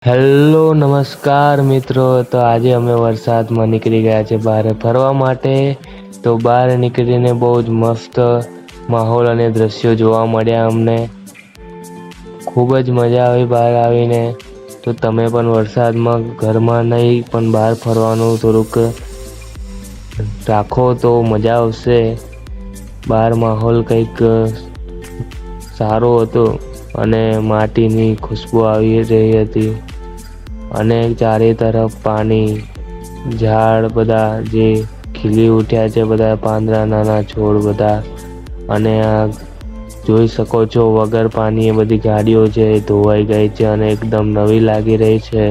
Hello નમસ્કાર મિત્રો, તો આજે અમે વરસાદમાં નીકળી ગયા છે બહાર ફરવા માટે। તો બહાર નીકળીને બહુ જ મસ્ત માહોલ અને દ્રશ્યો જોવા મળ્યા અમને। ખૂબ જ મજા આવી બહાર આવીને। તો તમે પણ વરસાદમાં ઘરમાં નહીં પણ બહાર ફરવાનું થોડુંક રાખો તો મજા આવશે। બહાર માહોલ કંઈક સારો હતો અને માટીની ખુશ્બુ આવી રહી હતી અને ચારે તરફ પાણી, ઝાડ બધા જે ખીલી ઉઠ્યા છે, બધા પાંદડા નાના છોડ બધા। અને આ જોઈ શકો છો વગર પાણી એ બધી ગાડીઓ છે એ ધોવાઈ ગઈ છે અને એકદમ નવી લાગી રહી છે।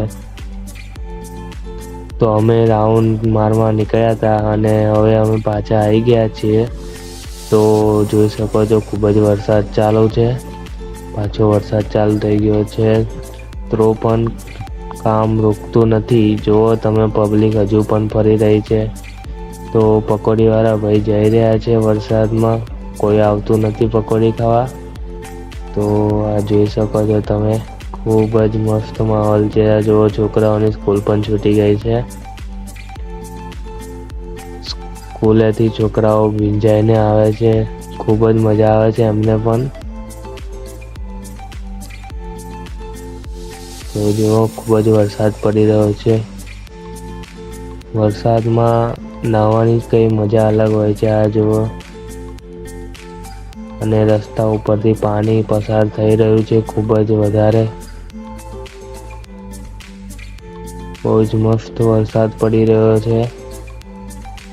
તો અમે રાઉન્ડ મારવા નીકળ્યા હતા અને હવે અમે પાછા આવી ગયા છીએ। તો જોઈ શકો છો ખૂબ જ વરસાદ ચાલુ છે, પાછો વરસાદ ચાલુ થઈ ગયો છે તો પણ કામ રોકતું નથી। જુઓ તમે, પબ્લિક હજુ પણ ફરી રહી છે। તો પકોડીવાળા ભાઈ જઈ રહ્યા છે વરસાદમાં, કોઈ આવતું નથી પકોડી ખાવા। તો આ જોઈ શકો છો તમે, ખૂબ જ મસ્ત માહોલ છે। આ જુઓ, છોકરાઓની સ્કૂલ પણ છૂટી ગઈ છે। સ્કૂલેથી છોકરાઓ ભીંજાઈને આવે છે, ખૂબ જ મજા આવે છે એમને પણ। તો જુઓ, ખૂબ જ વરસાદ પડી રહ્યો છે। વરસાદમાં નાહવાની કઈ મજા અલગ હોય છે। આ જુઓ, અને રસ્તા ઉપરથી પાણી પસાર થઈ રહ્યું છે ખૂબ જ વધારે। બહુ જ મસ્ત વરસાદ પડી રહ્યો છે।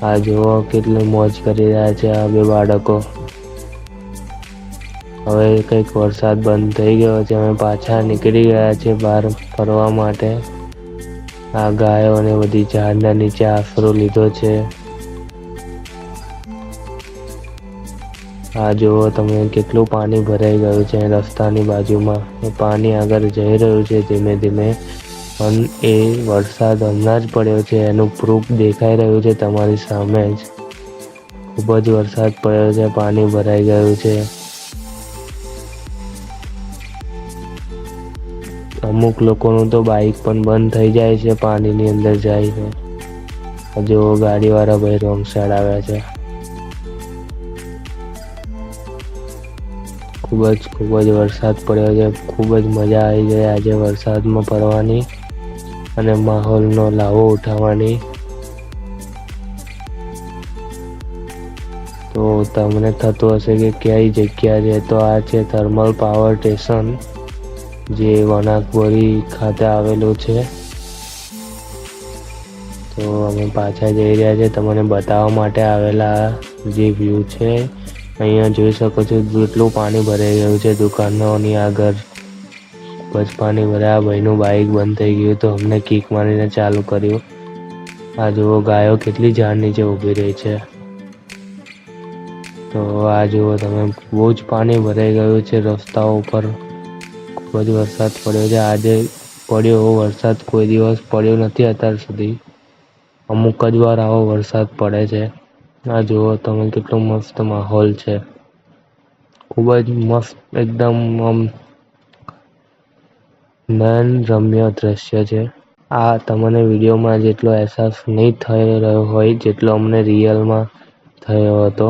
આ જુઓ કેટલી મોજ કરી રહ્યા છે આ બે બાળકો। હવે કંઈક વરસાદ બંધ થઈ ગયો છે, અમે પાછા નીકળી ગયા છે બહાર ફરવા માટે। આ ગાયોને બધી ઝાડના નીચે આશરો લીધો છે। આ જુઓ તમે, કેટલું પાણી ભરાઈ ગયું છે રસ્તાની બાજુમાં। એ પાણી આગળ જઈ રહ્યું છે ધીમે ધીમે, પણ એ વરસાદ હમણાં જ પડ્યો છે એનું પ્રૂફ દેખાઈ રહ્યું છે તમારી સામે જ। ખૂબ જ વરસાદ પડ્યો છે, પાણી ભરાઈ ગયું છે। અમુક લોકોનું તો બાઈક પણ બંધ થઈ જાય છે પાણીની અંદર જાય છે। જો ગાડીવાળા ભાઈ રોંગ સાઈડ આવ્યા છે। ખૂબ જ વરસાદ પડ્યો છે, ખૂબ જ મજા આવી ગઈ આજે વરસાદમાં ફરવાની અને માહોલનો લાવો ઉઠાવવાની। તો તમને થતું હશે કે કઈ જગ્યા છે, તો આ છે થર્મલ પાવર સ્ટેશન, જે વણાકબોરી ખાતે આવેલું છે। તો અમે પાછા જઈ રહ્યા છીએ તમને બતાવવા માટે આવેલા જે વ્યૂ છે। અહીંયા જોઈ શકો છો કેટલું પાણી ભરાઈ ગયું છે દુકાનોની આગળ। બસ પાણી ભર્યા, ભાઈનું બાઈક બંધ થઈ ગયું તો અમને કિક મારીને ચાલુ કર્યું। આ જુઓ, ગાયો કેટલી ઝાડ નીચે ઊભી રહી છે। તો આ જુઓ તમે, બહુ જ પાણી ભરાઈ ગયું છે રસ્તાઓ ઉપર। ખૂબ જ વરસાદ પડ્યો છે આજે। પડ્યો એવો વરસાદ કોઈ દિવસ પડ્યો નથી અત્યાર સુધી। અમુક જ વાર આવો વરસાદ પડે છે। આ જુઓ તમે, કેટલો મસ્ત માહોલ છે। ખૂબ જ મસ્ત, એકદમ નયન રમ્ય દ્રશ્ય છે। આ તમને વિડીયોમાં જેટલો અહેસાસ નહીં થઈ રહ્યો હોય જેટલો અમને રિયલમાં થયો હતો।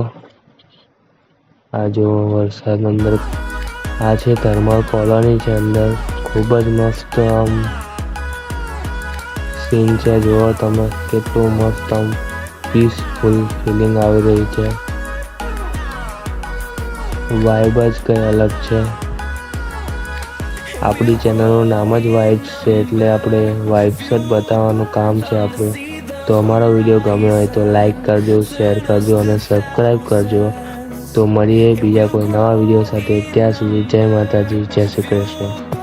આ જો વરસાદ અંદર, આ છે થર્મલ કોલોની છે અંદર। ખૂબ જ મસ્ત સીન છે। જુઓ તમે, કેટલું મસ્ત પીસફુલ ફિલિંગ આવી રહી છે। વાઇબ જ કંઈ અલગ છે। આપણી ચેનલનું નામ જ વાઇબ્સ છે, એટલે આપણે વાઇબ્સ જ બતાવવાનું કામ છે આપણું। તો અમારો વિડીયો ગમ્યો હોય તો લાઈક કરજો, શેર કરજો અને સબસ્ક્રાઈબ કરજો। તો મળીએ બીજા કોઈ નવા વિડીયો સાથે। ત્યાં સુધી જય માતાજી, જય શ્રી કૃષ્ણ।